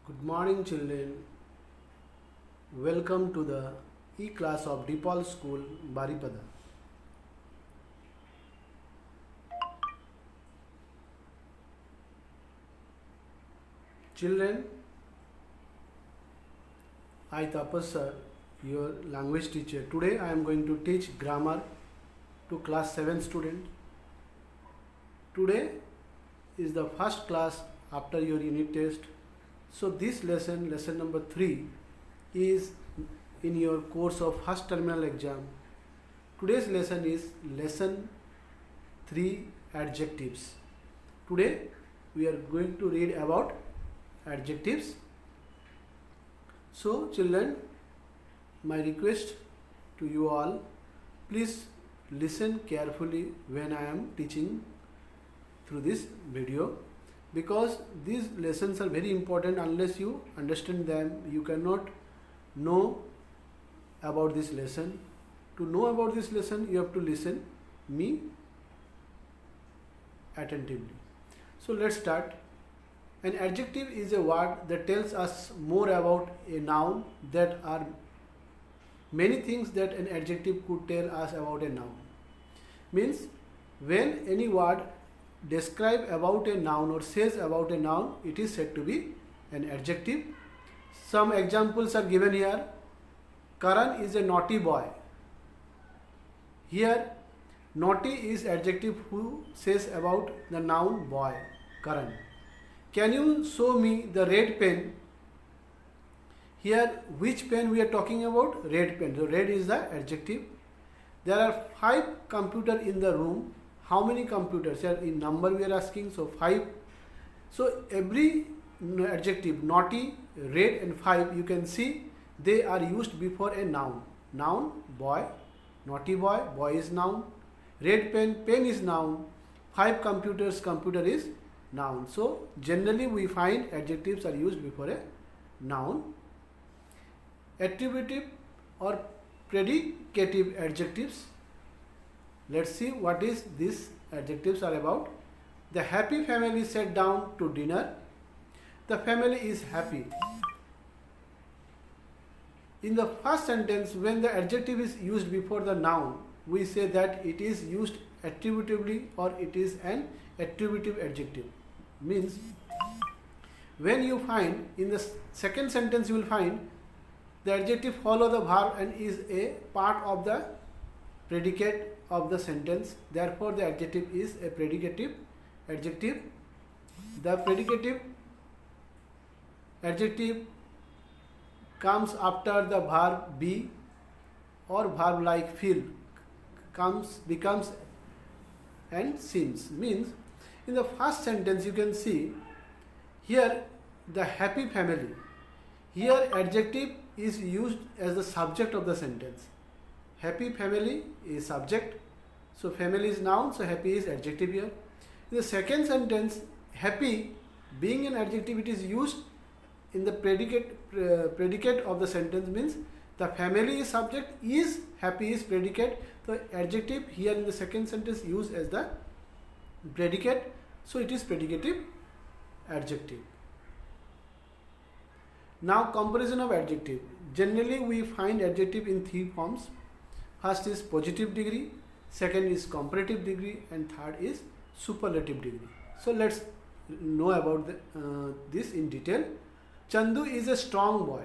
Good morning, children. Welcome to the e-class of DePaul School, Baripada. Children, I Tapas sir, your language teacher. Today I am going to teach grammar to class 7 students. Today is the first class after your unit test. So this lesson number 3, is in your course of first terminal exam. Today's lesson is lesson 3, adjectives. Today we are going to read about adjectives. So children, my request to you all, please listen carefully when I am teaching through this video, because these lessons are very important. Unless you understand them, you cannot know about this lesson. To know about this lesson, you have to listen me attentively. So let's start. An adjective is a word that tells us more about a noun. That are many things that an adjective could tell us about a noun. Means when any word describe about a noun or says about a noun, it is said to be an adjective. Some examples are given here. Karan is a naughty boy. Here naughty is adjective who says about the noun boy, Karan. Can you show me the red pen? Here which pen we are talking about? Red pen. So red is the adjective. There are 5 computers in the room. How many computers? Here in number we are asking, so 5. So every adjective, naughty, red and 5, you can see they are used before a noun. Noun, boy, naughty boy, boy is noun. Red pen, pen is noun. 5 computers, computer is noun. So generally we find adjectives are used before a noun. Attributive or predicative adjectives. Let's see what is these adjectives are about. The happy family sat down to dinner. The family is happy. In the first sentence, when the adjective is used before the noun, we say that it is used attributively or it is an attributive adjective. Means when you find in the second sentence, you will find the adjective follow the verb and is a part of the predicate of the sentence. Therefore the adjective is a predicative adjective. The predicative adjective comes after the verb be or verb like feel, becomes and seems. Means in the first sentence you can see here the happy family. Here adjective is used as the subject of the sentence. Happy family is subject, so family is noun, so happy is adjective here. In the second sentence, happy being an adjective, it is used in the predicate of the sentence. Means the family is subject, is happy is predicate. The adjective here in the second sentence used as the predicate, so it is predicative adjective. Now comparison of adjective. Generally we find adjective in 3 forms. First is positive degree, second is comparative degree, and third is superlative degree. So let's know about this in detail. Chandu is a strong boy.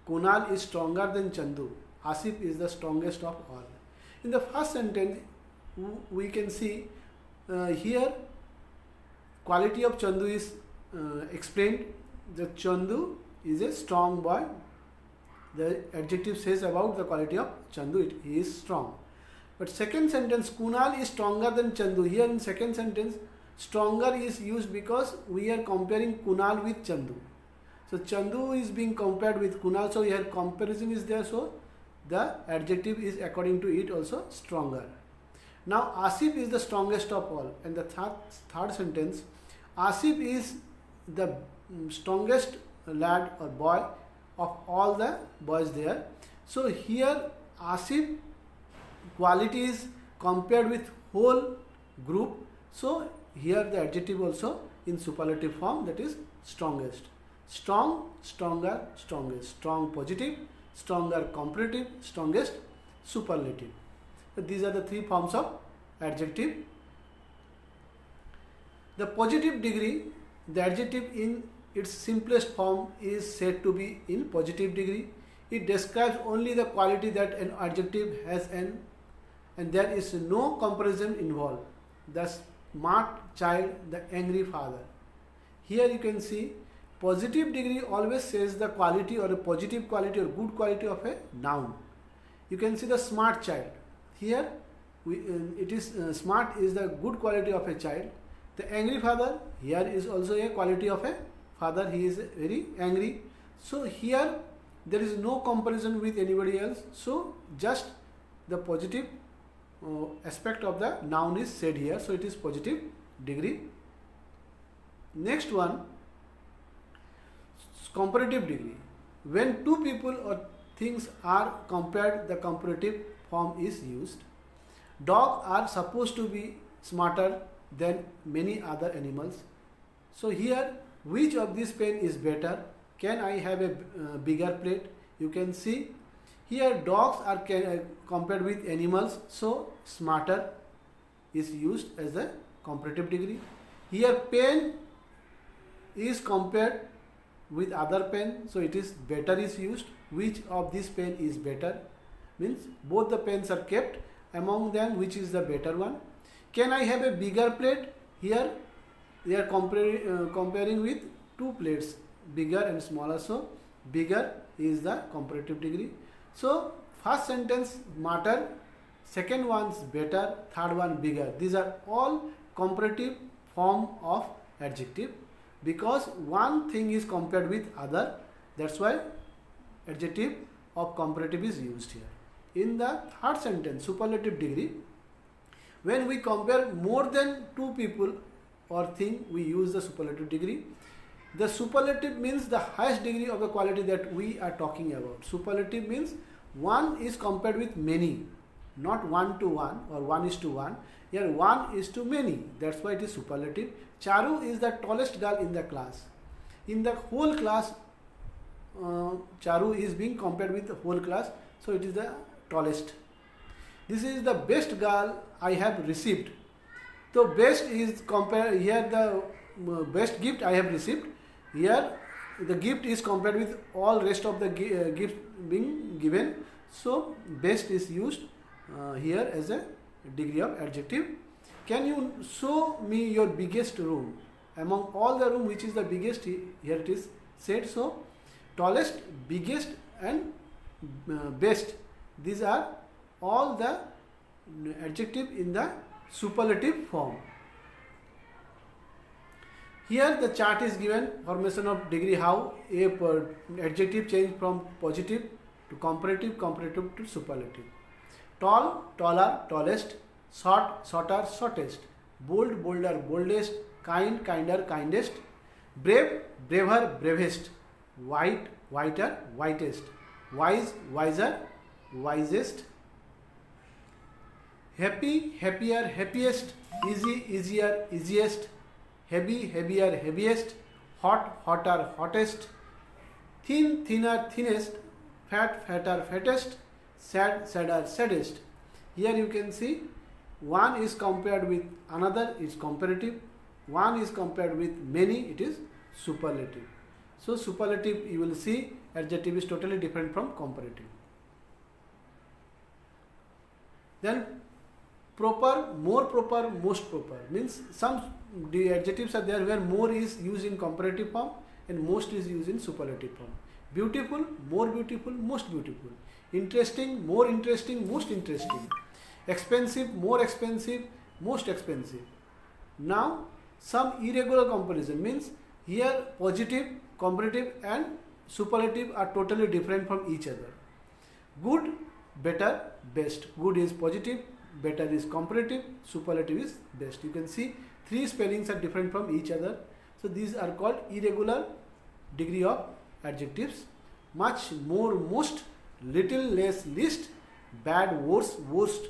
Kunal is stronger than Chandu. Asif is the strongest of all. In the first sentence, we can see here quality of Chandu is explained. The Chandu is a strong boy. The adjective says about the quality of Chandu, he is strong. But second sentence, Kunal is stronger than Chandu. Here in second sentence, stronger is used because we are comparing Kunal with Chandu. So Chandu is being compared with Kunal, so here comparison is there, so the adjective is according to it also stronger. Now Asif is the strongest of all, and the third sentence, Asif is the strongest lad or boy of all the boys there. So here Asif quality is compared with whole group, so here the adjective also in superlative form, that is strongest. Strong, stronger, strongest. Strong, positive, stronger, comparative, strongest, superlative. So these are the three forms of adjective. The positive degree, the adjective in its simplest form is said to be in positive degree. It describes only the quality that an adjective has and there is no comparison involved. The smart child, the angry father. Here you can see positive degree always says the quality or a positive quality or good quality of a noun. You can see the smart child. Here smart is the good quality of a child. The angry father, here is also a quality of a father. He is very angry. So here there is no comparison with anybody else. So just the positive aspect of the noun is said here. So it is positive degree. Next one, comparative degree. When two people or things are compared, the comparative form is used. Dogs are supposed to be smarter than many other animals. So here, which of this pen is better? Can I have a bigger plate? You can see here dogs are compared with animals, so smarter is used as the comparative degree. Here pen is compared with other pen, so it is better is used. Which of this pen is better? Means both the pens are kept, among them which is the better one. Can I have a bigger plate? Here they are comparing with two plates, bigger and smaller, so bigger is the comparative degree. So first sentence smarter, second one's better, third one bigger. These are all comparative form of adjective because one thing is compared with other. That's why adjective of comparative is used here. In the third sentence, superlative degree, when we compare more than two people or thing, we use the superlative degree. The superlative means the highest degree of a quality that we are talking about. Superlative means one is compared with many, not 1 to 1 or 1:1. Here 1 is to many. That's why it is superlative. Charu is the tallest girl in the class. In the whole class, Charu is being compared with the whole class, so it is the tallest. This is the best girl I have received. So best is compared here, the best gift I have received. Here the gift is compared with all rest of the gift being given. So best is used here as a degree of adjective. Can you show me your biggest room? Among all the room, which is the biggest? Here it is said. So tallest, biggest and best. These are all the adjective in the superlative form. Here the chart is given, formation of degree, how a adjective change from positive to comparative, comparative to superlative. Tall, taller, tallest. Short, shorter, shortest. Bold, bolder, boldest. Kind, kinder, kindest. Brave, braver, bravest. White, whiter, whitest. Wise, wiser, wisest. Happy, happier, happiest. Easy, easier, easiest. Heavy, heavier, heaviest. Hot, hotter, hottest. Thin, thinner, thinnest. Fat, fatter, fattest. Sad, sadder, saddest. Here you can see one is compared with another is comparative. One is compared with many, it is superlative. So superlative, you will see adjective is totally different from comparative. Then proper, more proper, most proper means some the adjectives are there where more is used in comparative form and most is used in superlative form. Beautiful, more beautiful, most beautiful. Interesting, more interesting, most interesting. Expensive, more expensive, most expensive. Now some irregular comparison means here positive, comparative and superlative are totally different from each other. Good, better, best. Good is positive, better is comparative, superlative is best. You can see three spellings are different from each other. So these are called irregular degree of adjectives. Much, more, most, little, less, least, bad, worse, worst,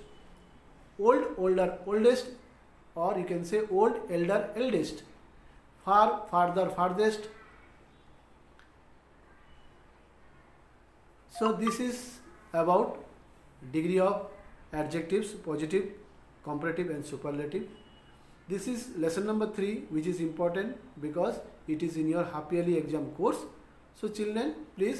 old, older, oldest, or you can say old, elder, eldest, far, farther, farthest, So this is about degree of adjectives, positive, comparative and superlative. This is lesson number 3, which is important because it is in your half yearly exam course. So children, please